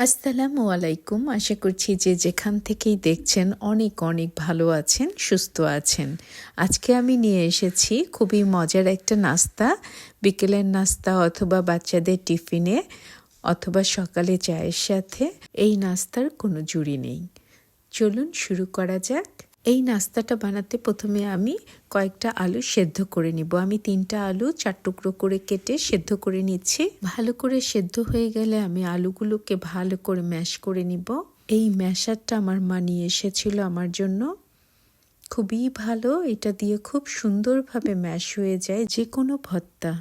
আসসালামু আলাইকুম। আশা করছি যে যেখান থেকেই দেখছেন অনেক অনেক ভালো আছেন, সুস্থ আছেন। আজকে আমি নিয়ে এসেছি খুবই মজার একটা নাস্তা, বিকেলের নাস্তা অথবা বাচ্চাদের টিফিনে অথবা সকালে চায়ের সাথে এই নাস্তার কোনো জুড়ি নেই। চলুন শুরু করা যাক। এই নাস্তাটা বানাতে প্রথমে আমি কয়েকটা আলু সেদ্ধ করে নিব। আমি 3টা আলু 4 টুকরো করে কেটে সেদ্ধ করে নিচ্ছি। ভালো করে সেদ্ধ হয়ে গেলে আমি আলুগুলোকে ভালো করে ম্যাশ করে নিব। এই ম্যাশারটা আমার মা নিয়ে এসেছিল আমার জন্য। খুবই ভালো, এটা দিয়ে খুব সুন্দরভাবে ম্যাশ হয়ে যায় যে কোনো ভর্তা।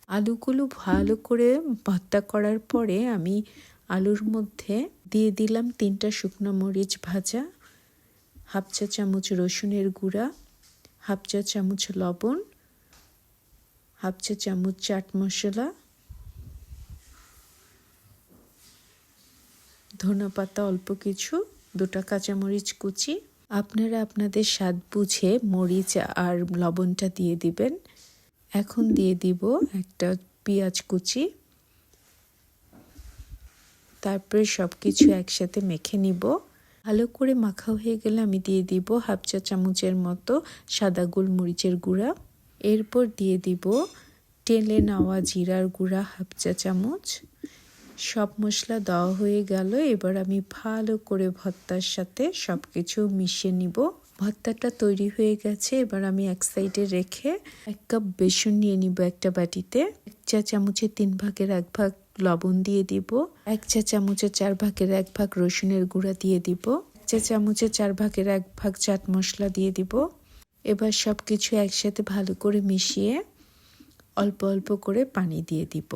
আলুগুলো ভালো করে ভর্তা করার পরে আমি আলুর মধ্যে দিয়ে দিলাম 3টা শুকনো মরিচ ভাজা, হাফ চা চামচ রসুনের গুঁড়া, হাফ চা চামচ লবণ, হাফ চা চামচ চাট মশলা, ধনেপাতা অল্প কিছু, 2টা কাঁচামরিচ কুচি। আপনারা আপনাদের স্বাদ বুঝে মরিচ আর লবণটা দিয়ে দিবেন। এখন দিয়ে দিব একটা পেঁয়াজ কুচি। তারপরে সব কিছু একসাথে মেখে নিব। ভালো করে মাখা হয়ে গেলে আমি দিয়ে দিব হাফ চা চামচের মতো সাদা গোলমরিচের গুঁড়া। এরপর দিয়ে দিব টেলে নেওয়া জিরার গুঁড়া হাফ চা চামচ। সব মশলা দেওয়া হয়ে গেল। এবার আমি ভালো করে ভর্তার সাথে সব কিছু মিশিয়ে নিব। ভর্তাটা তৈরি হয়ে গেছে। এবার আমি এক সাইডে রেখে 1 কাপ বেসন নিয়ে নিব একটা বাটিতে। 1 চা চামচের 3 ভাগের 1 ভাগ লবণ দিয়ে দিব। 1 চা চামচের 4 ভাগের 1 ভাগ রসুনের গুঁড়া দিয়ে দিব। 1 চা চামচের 4 ভাগের 1 ভাগ চাট মশলা দিয়ে দিব। এবার সব কিছু একসাথে ভালো করে মিশিয়ে অল্প অল্প করে পানি দিয়ে দিব।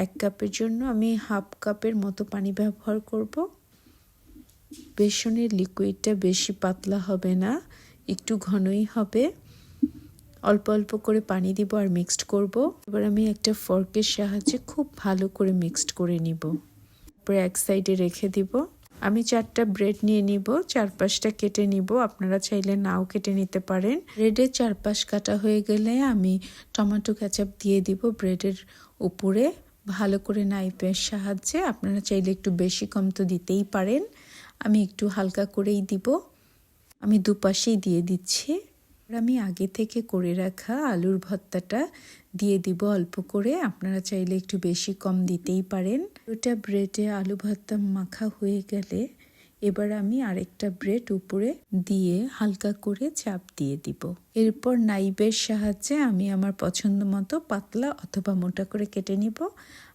1 কাপের জন্য আমি হাফ কাপের মতো পানি ব্যবহার করব। বেসনের লিকুইডটা বেশি পাতলা হবে না, একটু ঘনই হবে। অল্প অল্প করে পানি দিব আর মিক্সড করব। এবার আমি একটা ফর্কের সাহায্যে খুব ভালো করে মিক্সড করে নিব। তারপরে এক সাইডে রেখে দিব। আমি 4টা ব্রেড নিয়ে নিব, 4-5টা কেটে নিব। আপনারা চাইলে নাও কেটে নিতে পারেন। ব্রেডের 4-5 কাটা হয়ে গেলে আমি টমেটো কেচাপ দিয়ে দিব ব্রেডের উপরে। ভালো করে নাইফের সাহায্যে, আপনারা চাইলে একটু বেশি কম তো দিতেই পারেন, আমি একটু হালকা করেই দিব। আমি দুপাশেই দিয়ে দিচ্ছি। আমি আগে থেকে করে রাখা আলুর ভর্তাটা দিয়ে দিব অল্প করে। আপনারা চাইলে একটু বেশি কম দিতেই পারেন। ওটা ব্রেডে আলু ভর্তা মাখা হয়ে গেলে এবার আমি আরেকটা ব্রেড উপরে দিয়ে হালকা করে চাপ দিয়ে দিব। এরপর নাইফের সাহায্যে আমি আমার পছন্দ মতো পাতলা অথবা মোটা করে কেটে নিব।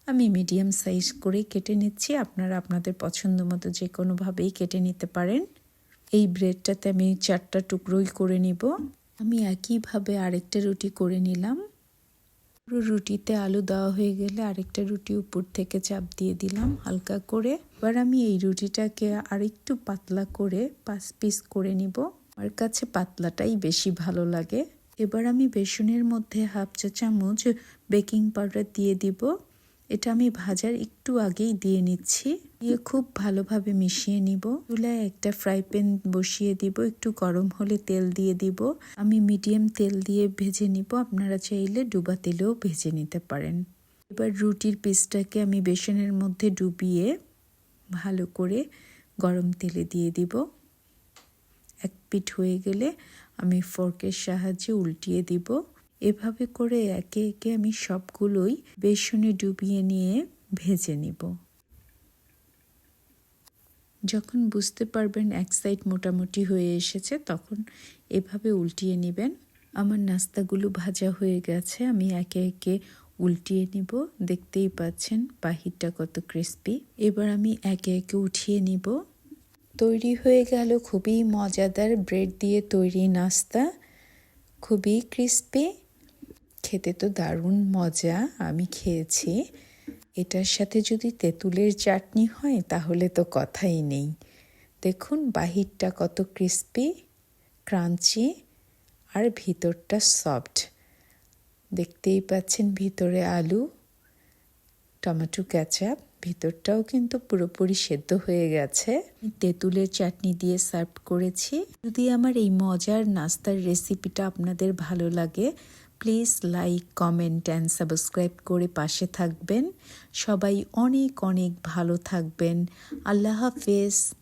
আমি মিডিয়াম সাইজ করেই কেটে নিচ্ছি। আপনারা আপনাদের পছন্দ মতো যে কোনোভাবেই কেটে নিতে পারেন। এই ব্রেডটাতে আমি 4টা টুকরোই করে নিব। আমি একইভাবে আরেকটা রুটি করে নিলাম। পুরো রুটিতে আলু দেওয়া হয়ে গেলে আরেকটা রুটি উপর থেকে চাপ দিয়ে দিলাম হালকা করে। এবার আমি এই রুটিটাকে আরেকটু পাতলা করে 5 পিস করে নিব। আমার কাছে পাতলাটাই বেশি ভালো লাগে। এবার আমি বেসনের মধ্যে হাফ চা চামচ বেকিং পাউডার দিয়ে দিব। এটা আমি ভাজার একটু আগেই দিয়ে নিচ্ছি। দিয়ে খুব ভালোভাবে মিশিয়ে নিব। চুলায় একটা ফ্রাই প্যান বসিয়ে দিব, একটু গরম হলে তেল দিয়ে দিব। আমি মিডিয়াম তেল দিয়ে ভেজে নিব, আপনারা চাইলে ডুবা তেলেও ভেজে নিতে পারেন। এবার রুটির পিসটাকে আমি বেসনের মধ্যে ডুবিয়ে ভালো করে গরম তেলে দিয়ে দিব। এক পিঠ হয়ে গেলে আমি ফর্কের সাহায্যে উল্টিয়ে দিব। এভাবে করে একে একে আমি সবগুলোই বেসনে ডুবিয়ে নিয়ে ভেজে নিব। যখন বুঝতে পারবেন এক সাইড মোটামুটি হয়ে এসেছে, তখন এভাবে উল্টিয়ে নেবেন। আমার নাস্তাগুলো ভাজা হয়ে গেছে, আমি একে একে উল্টিয়ে নিব। দেখতেই পাচ্ছেন বাহিরটা কত ক্রিস্পি। এবার আমি একে একে উঠিয়ে নিব। তৈরি হয়ে গেল খুবই মজাদার ব্রেড দিয়ে তৈরি নাস্তা, খুবই ক্রিস্পি, খেতে তো দারুণ মজা। আমি খেয়েছি। এটার সাথে যদি তেঁতুলের চাটনি হয় তাহলে তো কথাই নেই। দেখুন বাহিরটা কত ক্রিস্পি, ক্রাঞ্চি আর ভিতরটা সফট। দেখতেই পাচ্ছেন ভিতরে আলু, টমেটো কেচাপ, ভিতরটাও কিন্তু পুরোপুরি সেদ্ধ হয়ে গেছে। তেঁতুলের চাটনি দিয়ে সার্ভ করেছি। যদি আমার এই মজার নাস্তার রেসিপিটা আপনাদের ভালো লাগে, please like, comment and subscribe করে পাশে থাকবেন। সবাই অনেক অনেক ভালো থাকবেন। আল্লাহ হাফেজ।